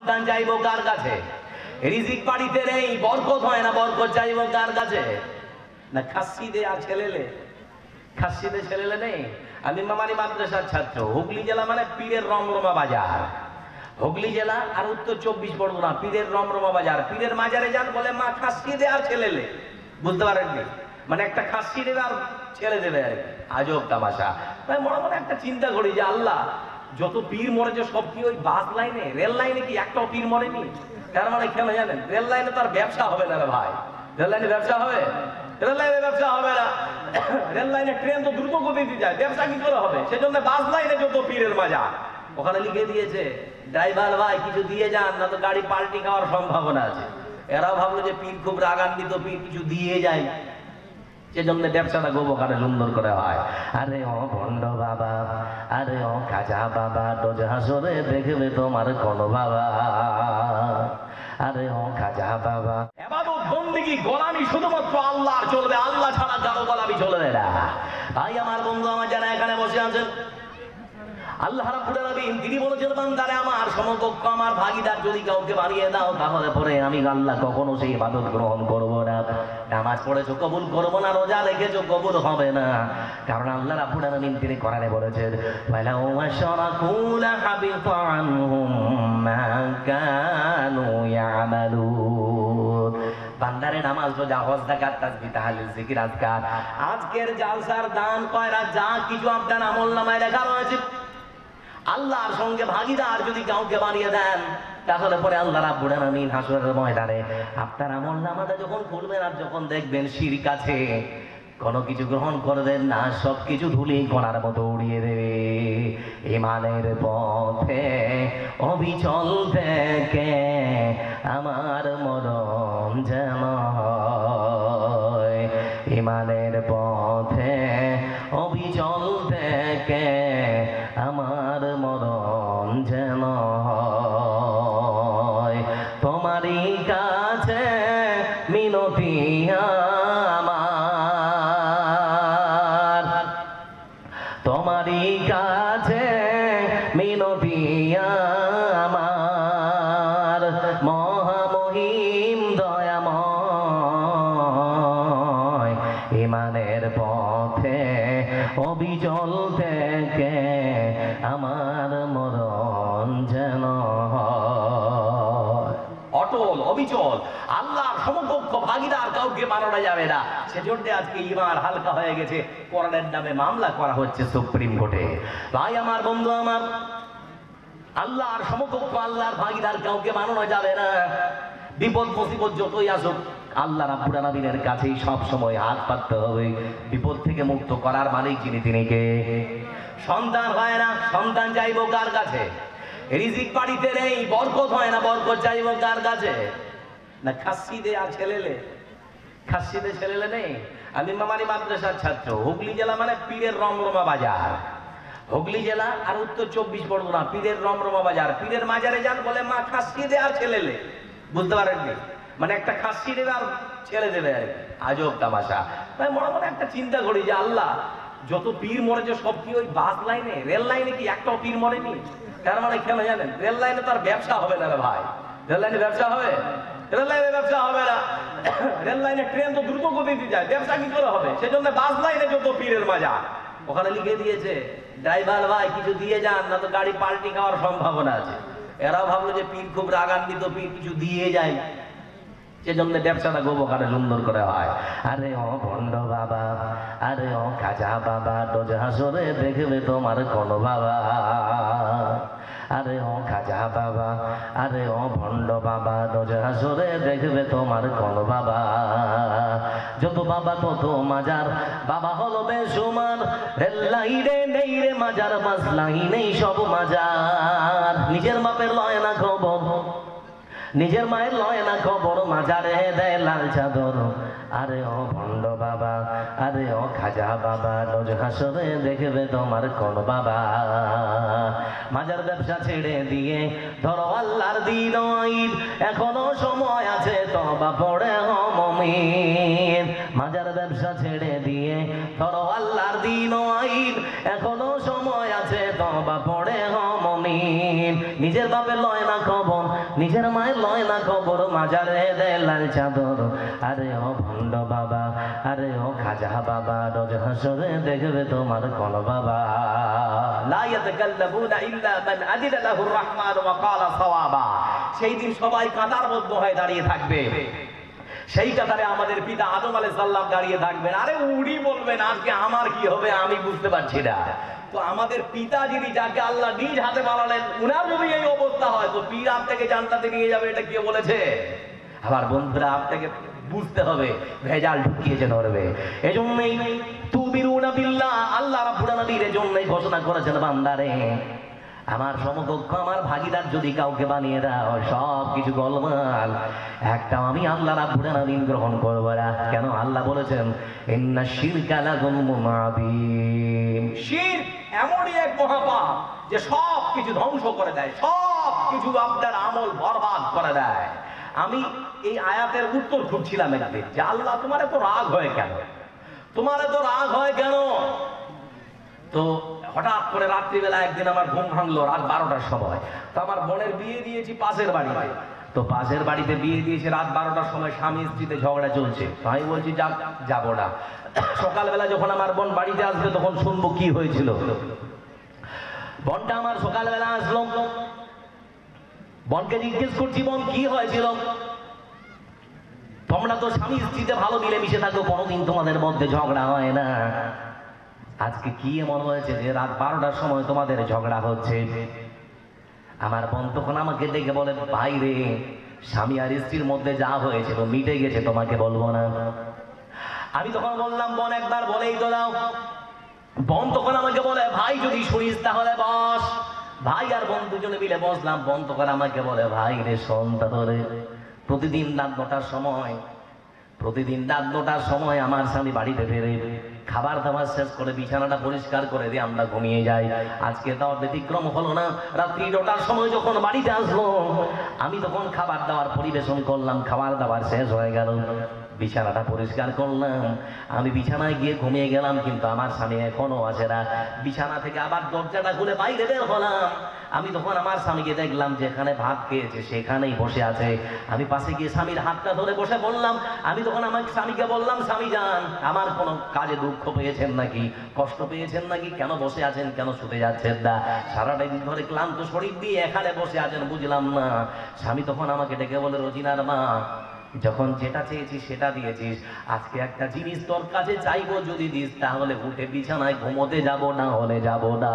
সন্তান চাইবো কার কাছে? রিজিক বাড়িতে নেই, বরকত হয় না, বরকত চাইবো কার কাছে? না খাসিদে আর ছেলেলে, খাসিদে ছেলেলে নেই। আমি মামারি মাদ্রাসার ছাত্র। হুগলি জেলা মানে পীরের রমরমা বাজার। হুগলি জেলা আর উত্তর 24 পরগনা পীরের রমরমা বাজার। পীরের মাজারে যান, বলে মা খাসিদে আর ছেলেলে। বুঝতে পারেননি? মানে একটা খাসি দেবে আর ছেলে দেবে আর কি। আজব তামাশা। তাই মনে মনে একটা চিন্তা করি যে আল্লাহ, যত পীর মরেছে সব কি ওই বাস লাইনে, রেল লাইনে কি একটাও পীর মরেনি? তার মানে কেন জানেন? রেল লাইনে তো আর ব্যবসা হবে না রে ভাই। রেল লাইনে ব্যবসা হবে? রেল লাইনে ব্যবসা হবে না। রেল লাইনে ট্রেন তো দ্রুত গতিতে যায়, ব্যবসা কি করে হবে? সেজন্য বাস লাইনে যত পীরের মাজার, ওখানে লিখে দিয়েছে ড্রাইভার ভাই কিছু দিয়ে যান, না তো গাড়ি পাল্টি খাওয়ার সম্ভাবনা আছে। এরাও ভাবলো যে পীর খুব রাগান্বিত, পীর কিছু দিয়ে যায়, সেজন্য ব্যবসাটা গোবখানে সুন্দর করে হয়। আরে ও ভণ্ড বাবা, আরে ও খাজা বাবা, রোজ হাসরে দেখবে তোমার কোন বাবা। আরে ও খাজা বাবা, ইবাদত বন্দেগী গোলামি শুধুমাত্র আল্লাহর চলবে, আল্লাহ ছাড়া কারো গোলামি চলবে না। ভাই আমার, বন্ধু আমার যারা এখানে বসে আছেন, আল্লাহ রাব্বুল আলামিন তিনি বলেছেন, বান্দারে আমার সমকক্ষ, আমার ভাগীদার যদি কাউকে বানিয়ে দাও, তাহলে পরে আমি আল্লাহ কখনো সেই ইবাদত গ্রহণ করব না। নামাজ পড়েছো কবুল করব না, রোজা রেখেছো কবুল হবে না। কারণ আল্লাহ রাব্বুল আলামিন তিনি কোরআনে বলেছেন, ওয়ালাউ আশরাকু লাহাবিতা আনহুম মা কানু ইয়ামালুন। বান্দারে নামাজ, রোজা, হজ, যাকাত, তাসবিহ, তাহলিল, জিকির, আজকার, আজকের জালসার দান কয়রা, যা কিছু আপনার আমলনামায় লেখা রয়েছে, আল্লাহর সঙ্গে ভাগীদার যদি কাউকে বানিয়ে দেন, তাহলে পরে আল্লাহ রাব্বুল আলামিন হাসরের ময়দানে আপনার আমলনামাটা যখন খুলবেন আর যখন দেখবেন শিরক আছে, কোনো কিছু গ্রহণ করবেন না, সবকিছু ধুলি কণার মতো উড়িয়ে দেবে। ঈমানের পথে অবিচল থেকে আমার মরণ যেন হয়। ঈমানের পথে অবিচল থেকে আমার মরণ যেন হয়। তোমারই কাছে মিনতি আমার, তোমারই কাছে মিনতি আমার, মহামহিম দয়াময়। ঈমানের পথে অবিচল থেকে আমার মরণ যেন অটল অবিচল, আল্লাহর সমকক্ষ ভাগীদার কাউকে বানানো যাবে না। সেজন্য আজকে ঈমান হালকা হয়ে গেছে, কোরআনের নামে মামলা করা হচ্ছে সুপ্রিম কোর্টে। ভাই আমার, বন্ধু আমার, আল্লাহর সমকক্ষ, আল্লাহর ভাগীদার কাউকে বানানো যাবে না। বিপদ মুসিবত যতই আসুক, আল্লাহ রাব্বুল আলামিনের কাছেই সব সময় হাত পাততে হবে। বিপদ থেকে মুক্ত করার মালিক যিনি, তিনি কে? সন্তান হয় না, সন্তান চাইবো কার কাছে? রিজিক বাড়িতে নেই, বরকত হয় না, বরকত চাইবো কার কাছে? না খাসিদে আর ছেলেলে, খাসিদে ছেলেলে নেই। আমি মামারি মাদ্রাসার ছাত্র। হুগলি জেলা মানে পীরের রমরমা বাজার। হুগলি জেলা আর উত্তর 24 পরগনা পীরের রমরমা বাজার। পীরের মাজারে যান, বলে মা খাসিদে আর ছেলেলে। বুঝতে পারেননি? মানে একটা খাসি দেবে আর ছেলে দেবে আর কি। আজব তামাশা। তাই মনে মনে একটা চিন্তা করি যে আল্লাহ, যত পীর মরেছে সব কি ওই বাস লাইনে, রেল লাইনে কি একটাও পীর মরেনি? তার মানে কেন জানেন? রেল লাইনে তো আর ব্যবসা হবে না রে ভাই। রেল লাইনে ব্যবসা হবে? রেল লাইনে ব্যবসা হবে না। রেল লাইনে ট্রেন তো দ্রুত গতিতে যায়, ব্যবসা কি করে হবে? সেজন্য বাস লাইনে যত পীরের মাজার, ওখানে লিখে দিয়েছে ড্রাইভার ভাই কিছু দিয়ে যান, না তো গাড়ি পাল্টি খাওয়ার সম্ভাবনা আছে। এরাও ভাবলো যে পীর খুব রাগান্বিত, পীর কিছু দিয়ে যায়, সেজন্য ব্যবসাটা গোবখানে সুন্দর করে হয়। আরে ও ভণ্ড বাবা, আরে ও খাজা বাবা, রোজ হাসরে দেখবে তোমার কোন বাবা। আরে ও খাজা বাবা, আরে ও ভণ্ড বাবা, রোজ হাসরে দেখবে তোমার কোন বাবা। যত বাবা তত মাজার, বাবা হলো বেসুমার। রেল লাইনে নেই রে মাজার, বাস লাইনেই সব মাজার। নিজের বাপের লয় না খবর, নিজের মায়ের লয় না খবর, মাজারে দেয় লাল চাদর। আরে ও ভণ্ড বাবা, আরে ও খাজা বাবা, রোজ হাসরে দেখবে তোমার কোন বাবা। মাজার ব্যবসা ছেড়ে দিয়ে ধরো আল্লাহর দিন ঈদ, এখনো সময় আছে তওবা পড়ে হ মুমিন। মাজার ব্যবসা ছেড়ে দিয়ে ধরো আল্লাহর দিন ঈদ, এখনো সময় আছে তওবা পড়ে হ মুমিন। নিজের বাপের লয় না খবর, নিজের মায়ের লয় না খবর, মাজারে দেয় লাল চাদর। আরে ও ভণ্ড বাবা, আরে ও খাজা বাবা, রোজ হাসরে দেখবে তোমার কোন বাবা। লা ইয়াতাকাল্লামুনা ইল্লা মান আযিনা লাহুর রাহমান ওয়া ক্বালা সাওয়াবা। সেই দিন সবাই কাতারবদ্ধ হয়ে দাঁড়িয়ে থাকবে। সেই কাতারে আমাদের পিতা আদম আলাইহিস সালাম দাঁড়িয়ে থাকবেন। আরে উনি বলবেন আজকে আমার কি হবে আমি বুঝতে পারছি না। তো আমাদের পিতা যিনি, যাকে আল্লাহ নিজ হাতে বানালেন, উনার যদি এই অবস্থা হয় তো পীর আপনাকে জান্নাতে নিয়ে যাবে, এটা কে বলেছে? আমার বন্ধুরা, আপনাকে বুঝতে হবে ভেজাল ঢুকিয়েছে ধরবে। এজন্যই তুমিরুনা বিল্লাহ, আল্লাহ রাব্বুল আলামিন এজন্যই ঘোষণা করেছেন, বান্দারে আমার সমকক্ষ, আমার ভাগীদার যদি কাউকে বানিয়ে দাও, সব কিছু গোলমাল, একটাও আমি আল্লাহ রাব্বুল আলামিন গ্রহণ করব না। কেন? আল্লাহ বলেছেন ইন্নাশ শিরকা লাযুলমুন আযীম। শিরক এমনই এক মহাপাপ যে সব কিছু ধ্বংস করে দেয়, সব কিছু আপনার আমল বরবাদ করে দেয়। আমি এই আয়াতের উত্তর খুঁজছিলাম একদিন, যে আল্লাহ তোমার এত রাগ হয় কেন, তোমার এত রাগ হয় কেন? তো হঠাৎ করে রাত্রিবেলা একদিন আমার ঘুম ভাঙলো রাত 12টার সময়। তো আমার বোনের বিয়ে দিয়েছি পাশের বাড়িতে। তো পাশের বাড়িতে বিয়ে দিয়েছে রাত 12টার সময়, স্বামী স্ত্রীতে ঝগড়া চলছে। আমি বলছি যাবো না। সকালবেলা যখন আমার বোন বাড়িতে আসবে তখন শুনবো কি হয়েছিল। বোনটা আমার সকালবেলা আসলো, বোনকে জিজ্ঞেস করছি, বোন কি হয়েছিল? তোমরা তো স্বামী স্ত্রীতে ভালো মিলেমিশে থাকো, কোনোদিন তোমাদের মধ্যে ঝগড়া হয় না, আজকে কি এমন হয়েছে যে রাত 12টার সময় তোমাদের ঝগড়া হচ্ছে? আমার বোন তখন আমাকে দেখে বলে, ভাই রে, স্বামী আর স্ত্রীর মধ্যে যা হয়েছিল মিটে গেছে, তোমাকে বলবো না। আমি তখন বললাম, বোন একবার বলেই তো দাও। বোন তখন আমাকে বলে, ভাই যদি শুনিস তাহলে বস। ভাই আর বোন দুজনে মিলে বসলাম। বোন তখন আমাকে বলে, ভাই রে শোন তাহলে, প্রতিদিন রাত 9টার সময় আমার স্বামী বাড়িতে ফেরে, খাবার দাবার শেষ করে বিছানাটা পরিষ্কার করে দিয়ে আমরা ঘুমিয়ে যাই। আজকে তাও ব্যতিক্রম হলো না। রাত্রি 9টার সময় যখন বাড়িতে আসলো, আমি তখন খাবার দাবার পরিবেশন করলাম, খাবার দাবার শেষ হয়ে গেল, বিছানাটা পরিষ্কার করলাম, আমি বিছানায় গিয়ে ঘুমিয়ে গেলাম। কিন্তু আমার স্বামী এখনো আসে না। বিছানা থেকে আবার দরজাটা খুলে বাইরে বের হলাম। আমি তখন আমার স্বামীকে দেখলাম যেখানে ভাত খেয়েছে সেখানেই বসে আছে। আমি পাশে গিয়ে স্বামীর হাতটা ধরে বসে বললাম, আমি তখন আমার স্বামীকে বললাম, স্বামী যান, আমার কোনো কাজে দুঃখ পেয়েছেন নাকি, কষ্ট পেয়েছেন নাকি, কেন বসে আছেন, কেন শুতে যাচ্ছেন না, সারাটা দিন ধরে ক্লান্ত শরীর দিয়ে এখানে বসে আছেন, বুঝলাম না। স্বামী তখন আমাকে ডেকে বলে, রোজিনার মা, যখন যেটা চেয়েছিস সেটা দিয়েছিস, আজকে একটা জিনিস তোর কাছে চাইবো, যদি দিস তাহলে উঠে বিছানায় ঘুমোতে যাব, না হলে যাব না।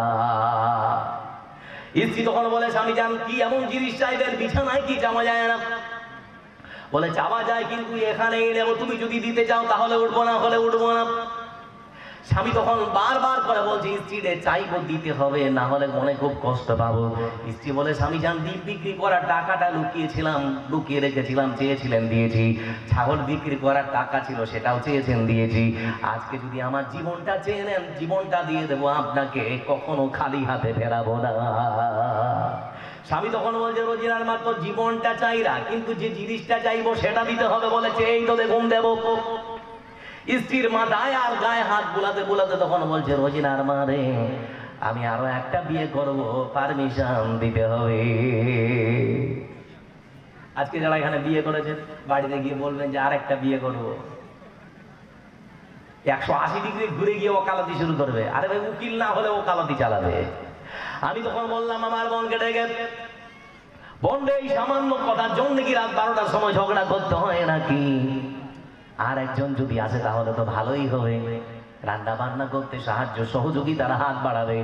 স্ত্রী তখন বলে, স্বামী যান, কি এমন জিনিস চাইবেন, বিছানায় কি যাওয়া যায় না? বলে, যাওয়া যায় কিন্তু এখানেই নেব, তুমি যদি দিতে চাও তাহলে উঠবো, না হলে উঠবো না। স্বামী তখন বারবার করে বলছে, স্ত্রীরে চাইবো, দিতে হবে, না হলে মনে খুব কষ্ট পাবো। স্ত্রী বলে, স্বামী যান, দ্বীপ বিক্রি করার টাকাটা লুকিয়ে রেখেছিলাম, চেয়েছিলেন দিয়েছি। ছাগল বিক্রি করার টাকা ছিল, সেটাও চেয়েছেন দিয়েছি। আজকে যদি আমার জীবনটা চেয়ে নেন, জীবনটা দিয়ে দেবো আপনাকে, কখনো খালি হাতে ফেরাবো না। স্বামী তখন বলছে, রোজিনার মা, তো জীবনটা চাইরা, কিন্তু যে জিনিসটা চাইবো সেটা দিতে হবে। বলেছে, এই তো দেখুন দেবো। স্ত্রীর মাথায় আর গায়ে হাত বুলাতে বুলাতে তখন বলছে, রোজিনার মা রে, আমি আরো একটা বিয়ে করব, পারমিশন দিতে হবে। আজকে যারা এখানে বিয়ে করেছেন বাড়িতে গিয়ে বলবেন যে আর একটা বিয়ে করব, 180 ডিগ্রি ঘুরে গিয়ে ওকালতি শুরু করবে। আরে ভাই, উকিল না হলে ওকালতি চালাবে। আমি তখন বললাম আমার বোনকে ডেকে, বোন রে, এই সামান্য কথার জন্য কি রাত 12টার সময় ঝগড়া করতে হয় নাকি? আর একজন যদি আসে তাহলে তো ভালোই হবে, রান্না বান্না করতে সাহায্য সহযোগিতার হাত বাড়াবে,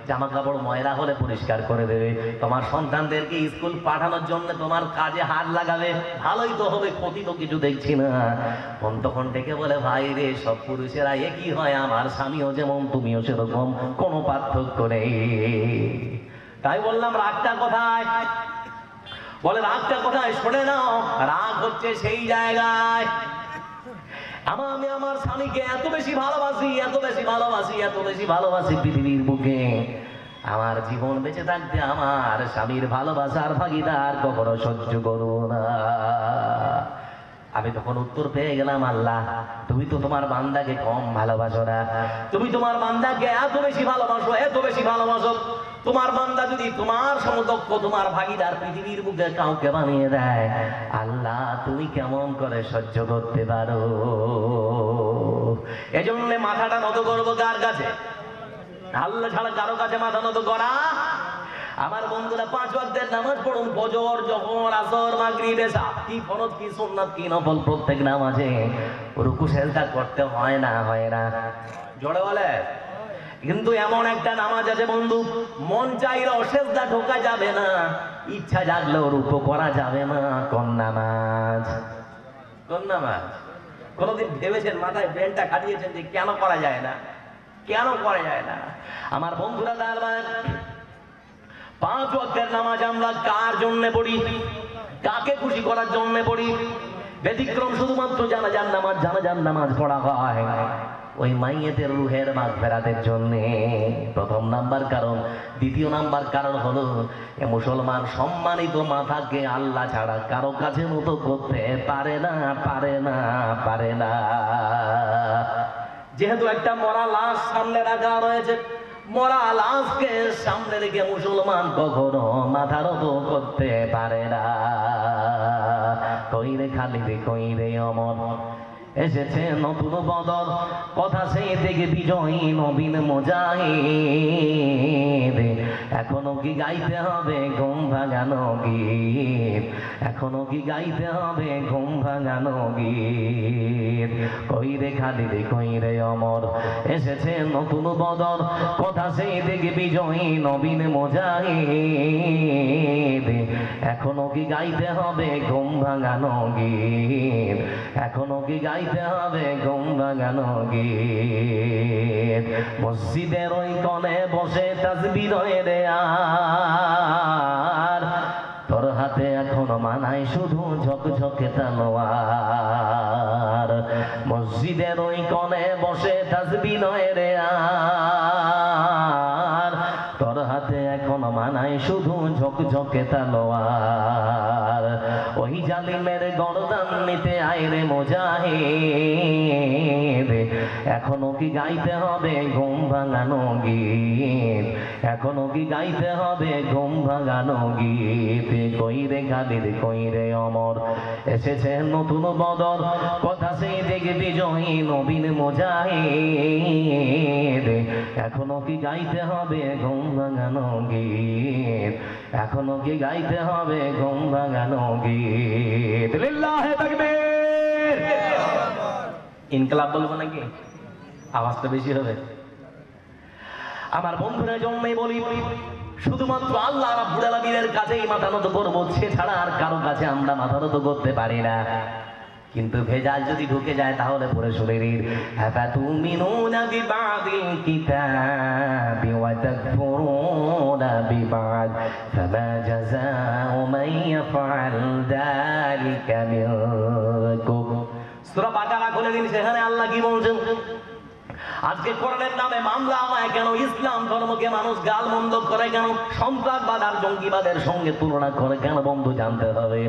জামা কাপড় ময়লা হলে পরিষ্কার করে দেবে, তোমার সন্তানদেরকে স্কুল পাঠানোর জন্য তোমার কাজে হাত লাগাবে, ভালোই তো হবে, ক্ষতি তো কিছু দেখছি না। তখন ডেকে বলে, ভাই রে, সব পুরুষেরা একই হয়, আমার স্বামীও যেমন তুমিও সেরকম, কোনো পার্থক্য নেই। তাই বললাম, রাগটা কোথায়? বলে, রাগটা কোথায়? শোনে নাও, রাগ হচ্ছে সেই জায়গায় আমি আমার স্বামীকে এত বেশি ভালোবাসি পৃথিবীর বুকে, আমার জীবন বেঁচে থাকতে আমার স্বামীর ভালোবাসার ভাগিদার কখনো সহ্য করব না। আমি তখন উত্তর পেয়ে গেলাম, আল্লাহ, তুমি তো তোমার বান্দাকে কম ভালোবাসো না, তুমি তোমার বান্দাকে এত বেশি ভালোবাসো। তোমার বান্দা যদি তোমার সমদক্ষ তোমার ভাগীদার পৃথিবীর বুকে কাউকে বানিয়ে দেয়, আল্লাহ তুমি কেমন করে সহ্য করতে পারো? এজন্য মাথাটা নত করবো কার কাছে? আল্লাহ ছাড়া কারো কাছে মাথা নত করা। আমার বন্ধুরা 5 ওয়াক্তের নামাজ পড়ুন, ফজর, জোহর, আসর, মাগরিব, এশা, কি ফরজ কি সুন্নাত কি নফল প্রত্যেক নামাজে রুকু সিজদা করতে হয় না? হয় না? জোরে বলে। কিন্তু এমন একটা নামাজ আছে বন্ধু, মন চাইলেও সিজদা ঢোকা যাবে না, ইচ্ছা জাগলেও রুকু করা যাবে না। কোন নামাজ? কোন নামাজ? কোনদিন ভেবেছেন, মাথায় ব্রেনটা খাটিয়েছেন যে কেন করা যায় না? কেন করা যায় না? আমার বন্ধুরা, তার মানে 5 ওয়াক্তের নামাজ আমরা কার জন্য পড়ি? কাকে খুশি করার জন্য পড়ি? ব্যতিক্রম শুধুমাত্র জানাজার নামাজ পড়া হয় ওই মাইয়েতের রুহের মাগফিরাতের জন্য, প্রথম নাম্বার কারণ। দ্বিতীয় নাম্বার কারণ হলো এ মুসলমান সম্মানিত মাথাকে আল্লাহ ছাড়া কারো কাছে মতো করতে পারে না, পারে না, পারে না। যেহেতু একটা মরা লাশ সামনে রাখা রয়েছে, মরা লাশকে সামনে রেখে মুসলমান কখনো মাথা নত করতে পারে না। কইরে খালিদ কইরে অমর, এসেছে নতুন বদল, কথা সেই থেকে বিজয়ী নবীন মুজাহিদ। এখনো কি গাইতে হবে ঘুম ভাঙানো গীত? এখনো কি গাইতে হবে ঘুম ভাঙানো গীত? কইরে খালিদ কইরে অমর, এসেছে নতুন বদল, কথা সেই থেকে বিজয়ী নবীন মুজাহিদ। এখনো কি গাইতে হবে ঘুম ভাঙানো গীত? এখনো কি গাইতে হবে ঘুম ভাঙানো গীত? মসজিদের ওই কোণে বসে তাসবিহ রে আর তোর হাতে এখনো মানায় শুধু ঝকঝকে তলোয়ার। মসজিদের ওই কোণে বসে তাসবিহ রে আর তোর হাতে এখনো মানায় শুধু ঝকঝকে তলোয়ার। ওই জালিমের গর্দান নিতে আইরে মুজাহিদ। এখনো কি গাইতে হবে ঘুম ভাঙানো গীত? এখনো কি গাইতে হবে ঘুম ভাঙানো গীত? কইরে খালিদ কইরে অমর, এসেছে নতুন বদল, কথা সেই থেকে বিজয়ী নবীন মুজাহিদ। এখনো কি গাইতে হবে ঘুম ভাঙানো গীত? এখনো কি গাইতে হবে ঘুম ভাঙানো গীত? লিল্লাহে তাকবীর। ইনকলাব বলবো নাকি? আওয়াজটা বেশি হবে। আমার বন্ধুরা জন্যই বলি, শুধুমাত্র আল্লাহ রাব্বুল আলামিনের কাছেই মাথা নত করবো, সে ছাড়া আর কারো কাছে আমরা মাথা নত করতে পারি না। কিন্তু ভেজাল যদি ঢুকে যায় তাহলে পরে শরীরের আফাতুমিনুনা বিবাদিল কিতাবি ওয়া তাকফুরুনা বিবাদ ফামা জাযাউ মান ইয়াফআল যালিকা মিনকুম। সূরা বাকারা খুলে দিন, সেখানে আল্লাহ কি বলছেন? আজকে কোরআনের নামে মামলা হয় কেন? ইসলাম ধর্মকে মানুষ গালমন্দ করে কেন? সন্ত্রাসবাদ আর জঙ্গিবাদের সঙ্গে তুলনা করে কেন? বন্ধু জানতে হবে,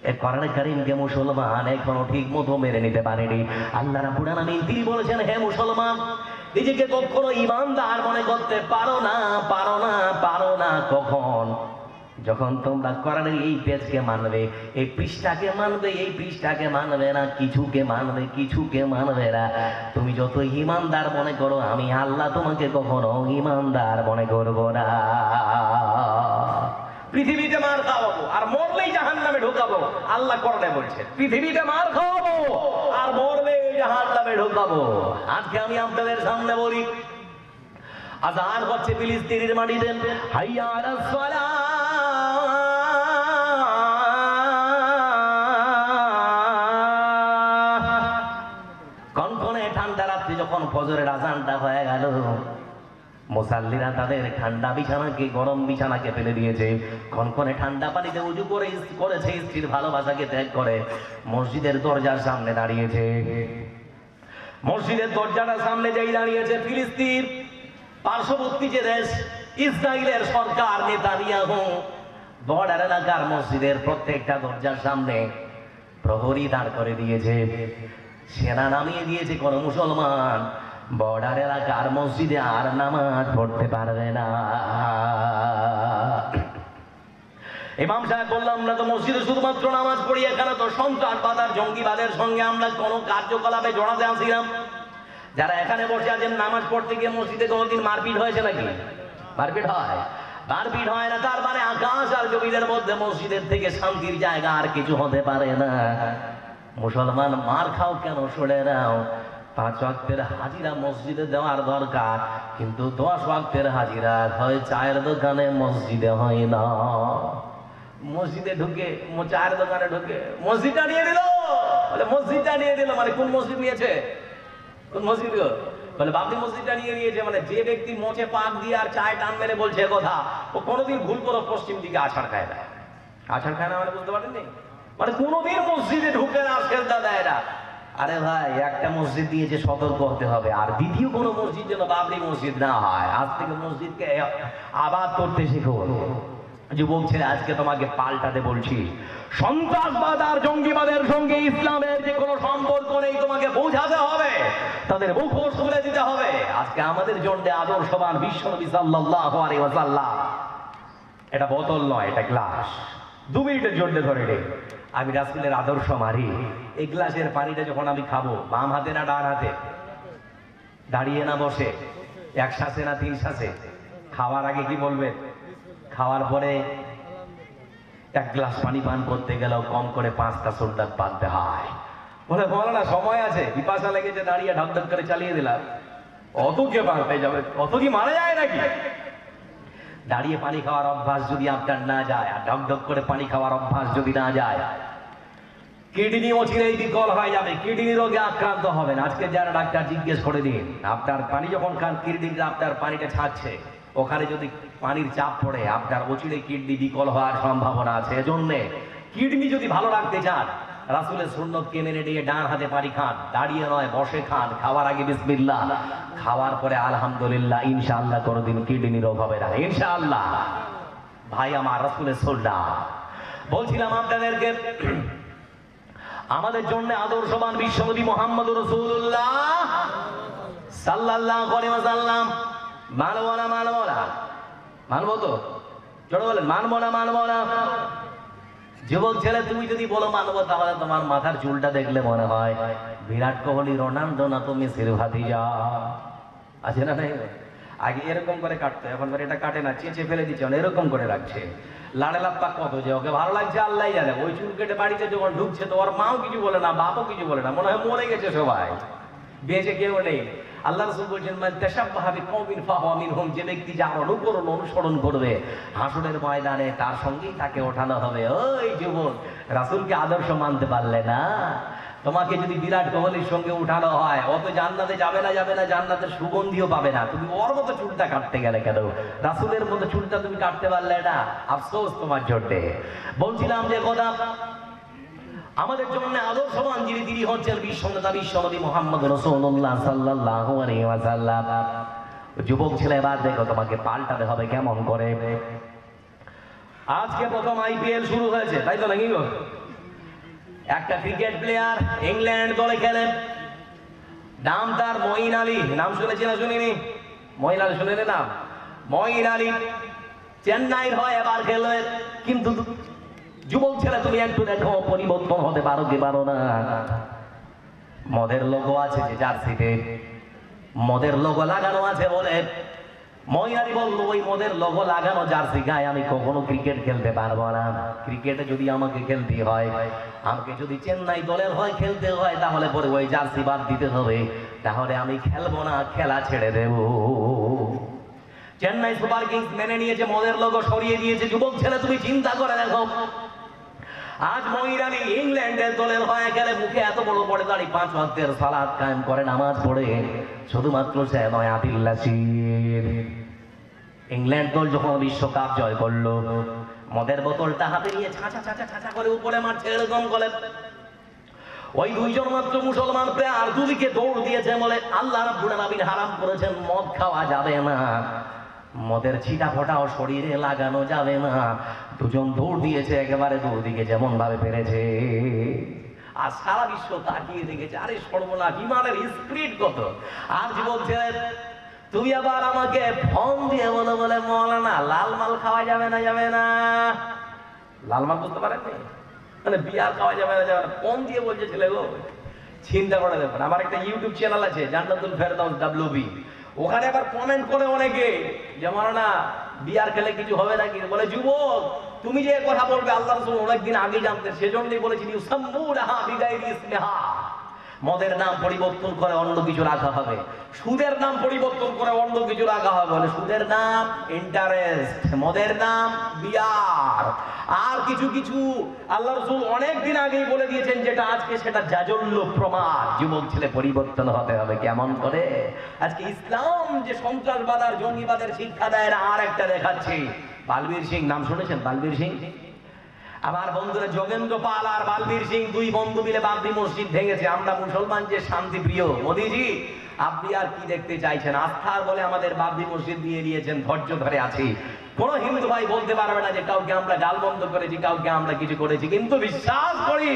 এ কোরআনে কারীমকে মুসলমান এখনো ঠিক মতো মেনে নিতে পারেনি। আল্লাহ রাব্বুল আলামিন তিনি বলেছেন, হে মুসলমান, নিজেকে কখনো ঈমানদার মনে করতে পারো না, পারো না, পারো না। কখন? যখন তোমরা কোরআনের এই পেজকে মানবে, এই পৃষ্ঠাকে মানবে, এই পৃষ্ঠাকে মানবে না, কিছুকে মানবে, কিছুকে মানবে না। তুমি যত ঈমানদার মনে করো, আমি আল্লাহ তোমাকে কখনো ঈমানদার মনে করব না। পৃথিবীতে মার খাওয়াবো আর মরলেই জাহান্নামে ঢোকাবো, আল্লাহ কোরআনে বলছে। পৃথিবীতে মার খাওয়াবো আর মরলেই জাহান্নামে ঢোকাবো। আজকে আমি আপনাদের সামনে বলি, আযান হচ্ছে ফিলিস্তিনের মাটিতে, হাইয়া আলাস সালাহ। কনকনে ঠান্ডা রাত্রি যখন ফজরের আযানটা হয়ে গেল, মুসাল্লিরা তাদের ঠান্ডা বিছানাকে, গরম বিছানাকে ফেলে দিয়েছে, কনকনে ঠান্ডা পানিতে উজু করেছে, স্ত্রীর ভালোবাসাকে ত্যাগ করে মসজিদের দরজার সামনে দাঁড়িয়েছে। মসজিদের দরজাটার সামনে যেই দাঁড়িয়েছে, ফিলিস্তিন পার্শ্ববর্তী যে দেশ ইসরায়েলের সরকার নেতানিয়াহু বর্ডার এলাকার মসজিদের প্রত্যেকটা দরজার সামনে প্রহরী দাঁড় করে দিয়েছে, সেনা নামিয়ে দিয়েছে। কোন মুসলমান বর্ডার এলাকার মসজিদে আর নামাজ পড়তে পারবে না। ইমাম সাহেব বললাম, আমরা তো মসজিদে শুধুমাত্র নামাজ পড়ি, এখানে তো সন্ত্রাসবাদ আর জঙ্গিবাদের সঙ্গে আমরা কোনো কার্যকলাপে জড়াতে আসিলাম। যারা এখানে বসে আছেন, নামাজ পড়তে গিয়ে মসজিদে কোনোদিন মারপিট হয়েছে নাকি? মারপিট হয়? মারপিট হয় না, তার মানে আকাশ আর জমিনের মধ্যে মসজিদের থেকে শান্তির জায়গা আর কিছু হতে পারে না। মুসলমান, মার খাও কেন সরে নাও, 5 ওয়াক্তের হাজিরা মসজিদে দেওয়ার দরকার, কিন্তু 10 ওয়াক্তের হাজিরা হয় চায়ের দোকানে, মসজিদে হয় না। মসজিদে ঢুকে, চায়ের দোকানে ঢুকে মসজিদটা নিয়ে দিল, বলে মসজিদটা নিয়ে দিল, মানে কোন মসজিদ নিয়েছে? কোন মসজিদ? বলে বাবরি মসজিদটা নিয়ে নিয়েছে। মানে যে ব্যক্তি মোচে পাক দিয়ে আর চায় টান মেরে বলছে কথা, ও কোনোদিন ভুল করে পশ্চিম দিকে আছাড় খায় না। আছাড় খায় না মানে বুঝতে পারেননি? মানে কোনোদিন মসজিদে ঢুকে না, সেজদা দেয় না। আরে ভাই, একটা মসজিদ দিয়েছে, সতর্ক হতে হবে। আর দ্বিতীয় কোনো মসজিদ যেন বাবরি মসজিদ না হয়। আজ থেকে মসজিদকে আবাদ করতে শেখো। যুবক ছেলে, আজকে তোমাকে পাল্টাতে বলছি, সন্ত্রাসবাদ আর জঙ্গিবাদের সঙ্গে ইসলামের যে কোনো সম্পর্ক নেই, তোমাকে বোঝাতে হবে, তাদের মুখোশ খুলে দিতে হবে। আজকে আমাদের জন্য আদর্শবান বিশ্বনবী সাল্লাল্লাহু আলাইহি ওয়াসাল্লাম। এটা বোতল নয়, এটা গ্লাস। 2 মিনিটের জন্য ধরে নে, আমি রাসূলের আদর্শ মারি। এই গ্লাসের পানিটা যখন আমি খাবো, বাম হাতে না ডান হাতে? দাঁড়িয়ে না বসে? 1 শ্বাসে না 3 শ্বাসে? খাওয়ার আগে কি বলবেন? খাওয়ার পরে 1 গ্লাস পানি পান করতে গেলেও কম করে 5টা সুন্নাত পালতে হয়। বলে না, সময় আছে, পিপাসা লেগেছে, দাঁড়িয়ে ঢক ঢক করে চালিয়ে দিলাম। অত কে পাল্টে যাবে? অত কি মারা যায় নাকি? দাঁড়িয়ে পানি খাওয়ার অভ্যাস যদি আপনার না যায়, আর ঢক ঢক করে পানি খাওয়ার অভ্যাস যদি না যায়, কিডনি অচিরেই বিকল হয়ে যাবে, কিডনি রোগে আক্রান্ত হবেন। আজকে যারা ডাক্তার জিজ্ঞেস করে দিন, আপনার পানি যখন খান, কিডনিটা আপনার পানিটা ছাড়ছে, ওখানে যদি পানির চাপ পড়ে, আপনার অচিরে কিডনি বিকল হওয়ার সম্ভাবনা আছে। এজন্য কিডনি যদি ভালো রাখতে চান, রাসূলের সুন্নতকে মেনে নিয়ে ডান হাতে পানি খান, দাঁড়িয়ে নয় বসে খান। খাওয়ার আগে বিসমিল্লাহ, খাওয়ার পরে আলহামদুলিল্লাহ, ইনশাআল্লাহ কোনোদিন কিডনি রোগ হবে না, ইনশাআল্লাহ। ভাই আমার, রাসূলের সুন্নাত বলছিলাম আপনাদেরকে, আমাদের জন্য আদর্শবান বিশ্বনবী মুহাম্মদুর রাসূলুল্লাহ সাল্লাল্লাহু আলাইহি ওয়াসাল্লাম। মানবো না? মানবো না? মানবো তো? জোরে বলেন, মানবো না? মানবো না? যুবক ছেলে, তুমি যদি বলো মানবো, তাহলে তোমার মাথার চুলটা দেখলে মনে হয় বিরাট কোহলি, রোনাল্ডো না তুমি মেসির ভাতিজা। আছে না? নাই? আগে এরকম করে কাটতো, এখন এটা কাটে না, চেঁচে ফেলে দিচ্ছে, এরকম করে রাখছে। লাড়ে লাপ্পা কত যে ওকে ভালো লাগছে আল্লাহ জানে। ওই চুল কেটে বাড়িতে যখন ঢুকছে, তো ওর মাও কিছু বলে না, বাপও কিছু বলে না, মনে হয় মরে গেছে সবাই, বেঁচে কেউ নেই। আল্লাহ রাসূল বলেছেন, মান তাশাব্বাহা বিকওমিন ফাহুয়া মিনহুম, যে ব্যক্তি যার অনুসরণ করবে, হাসরের ময়দানে তার সঙ্গেই তাকে ওঠানো হবে। ওই যুবক, রাসূলকে আদর্শ মানতে পারলে না? তোমাকে যদি বিরাট কোহলির সঙ্গে উঠানো হয়, ও তো জান্নাতে যাবে না, জান্নাতের সুগন্ধিও পাবে না। তুমি ওর মতো চুলটা কাটতে গেলে কেন? রাসূলের মতো চুলটা তুমি কাটতে পারলে না, আফসোস তোমার জন্য। বলছিলাম যে কথা, আমাদের জন্য আদর্শবান যিনি, তিনি হচ্ছেন বিশ্বনবী মুহাম্মদ রাসূলুল্লাহ সাল্লাল্লাহু আলাইহি ওয়াসাল্লাম। যুবক ছেলে, এবার দেখো, তোমাকে পাল্টাতে হবে। কেমন করে? আজকে প্রথম IPL শুরু হয়েছে, তাই তো নাকি গো? একটা ক্রিকেট প্লেয়ার ইংল্যান্ড দলে খেলেন, নাম তার মঈন আলী। নাম শুনেছি না শুনিনি? মঈন আলী শুনেন নাম? মঈন আলী চেন্নাইয়ের হয়ে এবার খেলেন। কিন্তু যুবক ছেলে, তুমি একটু দেখো, পরিবর্তন হতে পারো কি পারো না? মদের লোগো আছে যে জার্সিতে, মদের লোগো লাগানো আছে বলে মঈন আলী বলল, ওই মদের লোগো লাগানো জার্সি গায়ে আমি কখনো ক্রিকেট খেলতে পারবো না। ক্রিকেটে যদি আমাকে খেলতে হয়, আমাকে যদি চেন্নাই দলের হয় খেলতে হয়, তাহলে পরে ওই জার্সি বাদ দিতে হবে, তাহলে আমি খেলবো না, খেলা ছেড়ে দেব। চেন্নাই সুপার কিংস মেনে নিয়েছে, মদের লোগো সরিয়ে দিয়েছে। যুবক ছেলে, তুমি চিন্তা করে দেখো, আজ মঈন আলী ইংল্যান্ডের দলের হয়ে গেলে, মুখে এত বড় পড়ে দাঁড়ি, 5 ওয়াক্তের সালাত কায়েম করে, নামাজ পড়ে। শুধুমাত্র সে নয়, আদিল নাসির। ইংল্যান্ড দল যখন বিশ্বকাপ জয় করলো, মদের বোতলটা হাতে নিয়ে ছাঁচা করে উপরে মারছে, এরকম করে। ওই 2 জন মাত্র মুসলমান প্লেয়ার দুদিকে দৌড় দিয়েছে, বলে আল্লাহ রাব্বুল আলামিন হারাম করেছেন, মদ খাওয়া যাবে না, মদের ছিটা ফোটাও শরীরে লাগানো যাবে না। 2 জন দৌড় দিয়েছে, একেবারে দুদিকে যেমন ভাবে পেরেছে। আর সারা বিশ্ব তাকিয়ে দেখেছে, আরে সর্বনাশ, ইমানের স্পিরিট কত। আর যুবক ছেলে তুমি আবার আমাকে ফোন দিয়ে বলো বলে মৌলানা লাল মাল খাওয়া যাবে না, যাবে না। লাল মাল বুঝতে পারেননি, মানে বিয়ার খাওয়া যাবে না, যাবে না, ফোন দিয়ে বলছে ছেলে গো। চিন্তা করে দেখুন, আমার একটা ইউটিউব চ্যানেল আছে জান্নাতুল ফেরদাউস WB, ওখানে আবার কমেন্ট করে অনেকে যে মৌলানা বিয়ার খেলে কিছু হবে নাকি, বলে যুবক তুমি যে কথা বলবে আল্লাহ রাসূল অনেকদিন আগে জানতেন, সেজন্যই বলেছেন ইউসাম্মুনাহা বিগাইরি ইসমিহা, মদের নাম পরিবর্তন করে অন্য কিছু রাখা হবে, সুদের নাম পরিবর্তন করে অন্য কিছু রাখা হবে। বলে সুদের নাম ইন্টারেস্ট, মদের নাম বিয়ার। আর কিছু কিছু আল্লাহ রাসূল অনেকদিন আগেই বলে দিয়েছেন যেটা আজকে সেটা জাজল্য প্রমাণ। যুবক ছেলে পরিবর্তন হতে হবে কেমন করে। আজকে ইসলাম যে সন্ত্রাসবাদ আর জঙ্গিবাদের শিক্ষা দেয় না, আর একটা দেখাচ্ছি। বালবীর সিং নাম শুনেছেন? বালবীর সিং, আমার বন্ধুরা যোগেন্দ্র পাল আর বালবীর সিং দুই বন্ধু মিলে বাবরি মসজিদ ভেঙেছে। আমরা মুসলমান যে শান্তি প্রিয়, মোদিজি আপনি আর কি দেখতে চাইছেন? আস্থার বলে আমাদের বাবরি মসজিদ দিয়ে দিয়েছেন, ধৈর্য ধরে আছি। কোন হিন্দু ভাই বলতে পারবে না যে কাউকে আমরা গালমন্দ করেছি, কাউকে আমরা কিছু করেছি। কিন্তু বিশ্বাস করি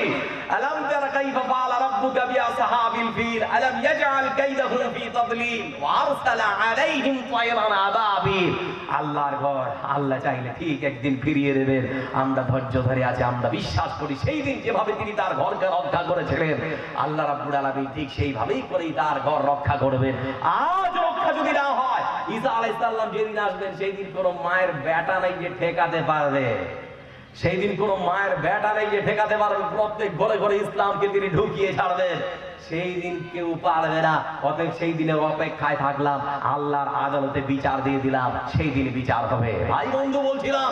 আলাম তারা কাইফা ফাআলা রাব্বুকা বিআসহাবিল ফিল আলাম ইয়াজআল কাইদাহুম ফি তাদলিল ওয়া আরসালা আলাইহিম তায়রান আবাবিল। আল্লাহর ঘর আল্লাহ চাইলে ঠিক একদিন ফিরিয়ে দেবেন। আমরা ধৈর্য ধরে আছি, আমরা বিশ্বাস করি সেই দিন যেভাবে তিনি তার ঘরকে রক্ষা করেছিলেন, আল্লাহ রাব্বুল আলামিন ঠিক সেইভাবেই করেই তার ঘর রক্ষা করবেন। আজ রক্ষা যদি না হয়, ঈসা আলাইহিস সালাম যেদিন আসবেন সেই দিন কোনো মায়ের বেটা নাই যে ঠেকাতে পারবে। সেই দিন কোনো মায়ের বেটা নেই যে ঠেকাতে পারবে। প্রত্যেক ঘরে ঘরে ইসলামকে তিনি ঢুকিয়ে ছাড়বেন। সেই দিন কেউ পারবে না। অতএব সেই দিনের অপেক্ষায় থাকলাম, আল্লাহর আদালতে বিচার দিয়ে দিলাম, সেই দিন বিচার হবে। ভাই বন্ধু বলছিলাম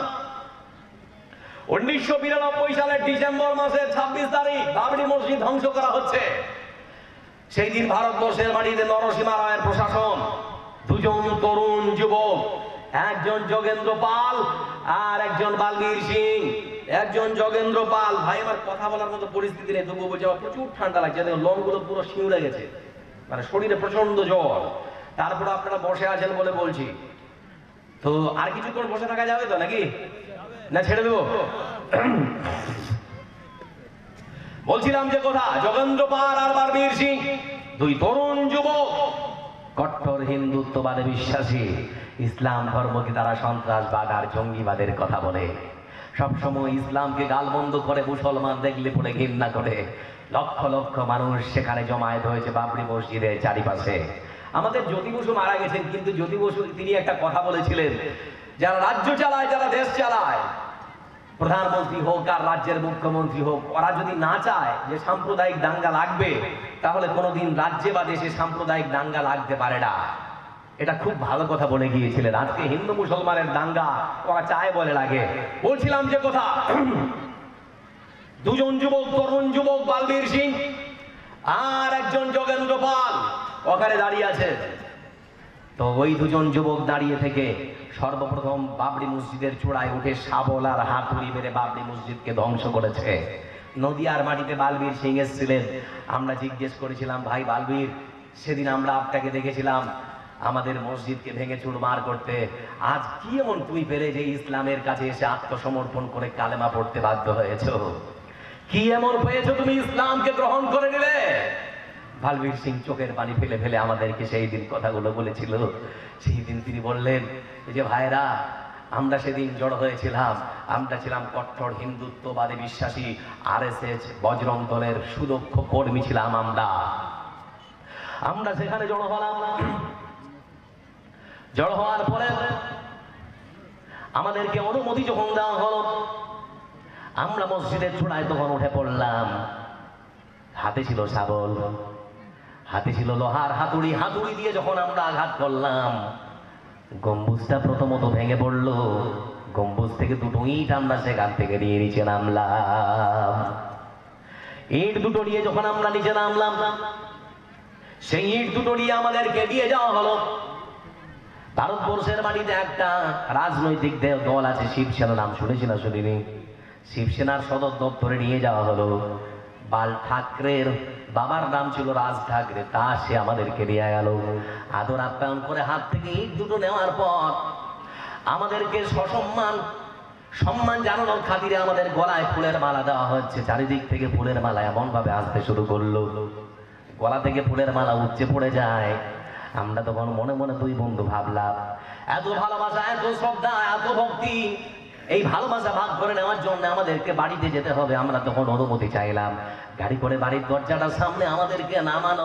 1992 সালের ডিসেম্বর মাসের 26 তারিখ বাবরি মসজিদ ধ্বংস করা হচ্ছে। সেই দিন ভারতবর্ষের মাটিতে নরসিমা রায়ের প্রশাসন, দুজন তরুণ যুবক, একজন যোগেন্দ্র পাল আর একজন বালবীর সিং। একজন যোগেন্দ্র পাল, ভাই আমার কথা বলার মতো পরিস্থিতি নেই, তবুও বলছে আমার প্রচুর ঠান্ডা লাগছে, লোমগুলো পুরো শিউরে গেছে, মানে শরীরে প্রচন্ড জ্বর। তারপর আপনারা বসে আছেন বলে বলছি, তো আর কিছুক্ষণ বসে থাকা যাবে তো নাকি, না ছেড়ে দেবো? বলছিলাম যে কথা, যোগেন্দ্র পাল আর বালবীর সিং দুই তরুণ যুবক, কট্টর হিন্দুত্ববাদে বিশ্বাসী। ইসলাম ধর্মকে তারা সন্ত্রাসবাদ আর জঙ্গিবাদের কথা বলে। সবসময় ইসলামকে গালমন্দ করে, মুসলমান দেখলে পড়ে ঘৃণা করে। লক্ষ লক্ষ মানুষ সেখানে জমায়েত হয়েছে বাবরি মসজিদের চারিপাশে। আমাদের জ্যোতি বসু মারা গেছেন, কিন্তু জ্যোতি বসু তিনি একটা কথা বলেছিলেন, যারা রাজ্য চালায়, যারা দেশ চালায়, প্রধানমন্ত্রী হোক আর রাজ্যের মুখ্যমন্ত্রী হোক, ওরা যদি না চায় যে সাম্প্রদায়িক দাঙ্গা লাগবে, তাহলে কোনোদিন রাজ্যে বা দেশে সাম্প্রদায়িক দাঙ্গা লাগতে পারে না। এটা খুব ভালো কথা বলে গিয়েছিলেন। আজকে হিন্দু মুসলমানের দাঙ্গা ওরা চায় বলে লাগে। বলছিলাম যে কথা, দুজন যুবক, তরুণ যুবক, বালবীর সিং আর একজন যোগেন্দ্র পাল ওখানে দাঁড়িয়ে আছে। তো ওই দুজন যুবক দাঁড়িয়ে থেকে সর্বপ্রথম বাবরি মসজিদের চূড়ায় উঠে শাবল আর হাতুড়ি মেরে বাবরি মসজিদকে ধ্বংস করেছে। নদিয়ার মাটিতে বালবীর সিং এসেছিলেন। আমরা জিজ্ঞেস করেছিলাম, ভাই বালবীর, সেদিন আমরা আপনাকে দেখেছিলাম আমাদের মসজিদকে ভেঙে চুরমার করতে, আজ কি এমন তুমি পেলে যে ইসলামের কাছে এসে আত্মসমর্পণ করে কালেমা পড়তে বাধ্য হয়েছো? কি এমন পেয়েছো তুমি ইসলামকে গ্রহণ করে নিলে? বালবীর সিং চোখের পানি ফেলে ফেলে আমাদেরকে সেই দিন কথাগুলো বলেছিল। সেই দিন তিনি বললেন যে ভাইরা, আমরা সেদিন জড়ো হয়েছিলাম, আমরা ছিলাম কট্টর হিন্দুত্ববাদে বিশ্বাসী RSS বজরং দলের সুদক্ষ কর্মী ছিলাম। আমরা সেখানে জড়ো হলাম। জড়ো হওয়ার পরে আমাদেরকে অনুমতি যখন দেওয়া হলো, আমরা মসজিদের চূড়ায় তখন উঠে পড়লাম। হাতে ছিল শাবল, হাতে ছিল লোহার হাতুড়ি। হাতুড়ি দিয়ে যখন আমরা আঘাত করলাম, গম্বুজটা প্রথমত ভেঙে পড়লো। গম্বুজ থেকে দুটো ইট আমরা সেখান থেকে নিয়ে নিচে নামলাম। ইট দুটো নিয়ে যখন আমরা নিচে নামলাম, সেই ইট দুটো নিয়ে আমাদেরকে দিয়ে যাওয়া হলো। ভারতবর্ষের মাটিতে একটা রাজনৈতিক দল আছে, শিবসেনা, নাম শুনেছি না শুনিনি? শিবসেনার সদর দপ্তরে নিয়ে যাওয়া হলো। বাল ঠাকরের বাবার নাম ছিল রাজ ঠাকরে, তা সে আমাদেরকে নিয়ে গেল। আদর আপ্যায়ন করে হাত থেকে ইট দুটো নেওয়ার পর আমাদেরকে সসম্মান সম্মান জানানোর খাতিরে আমাদের গলায় ফুলের মালা দেওয়া হচ্ছে। চারিদিক থেকে ফুলের মালা এমন ভাবে আসতে শুরু করলো, গলা থেকে ফুলের মালা উপচে পড়ে যায়। আমরা তখন মনে মনে দুই বন্ধু ভাবলাম, এত ভালোবাসা, এত শ্রদ্ধা, এত ভক্তি, এই ভালোবাসা ভাগ করে নেওয়ার জন্য আমাদেরকে বাড়িতে যেতে হবে। আমরা তখন অনুমতি চাইলাম, গাড়ি করে বাড়ির দরজাটার সামনে আমাদেরকে নামানো।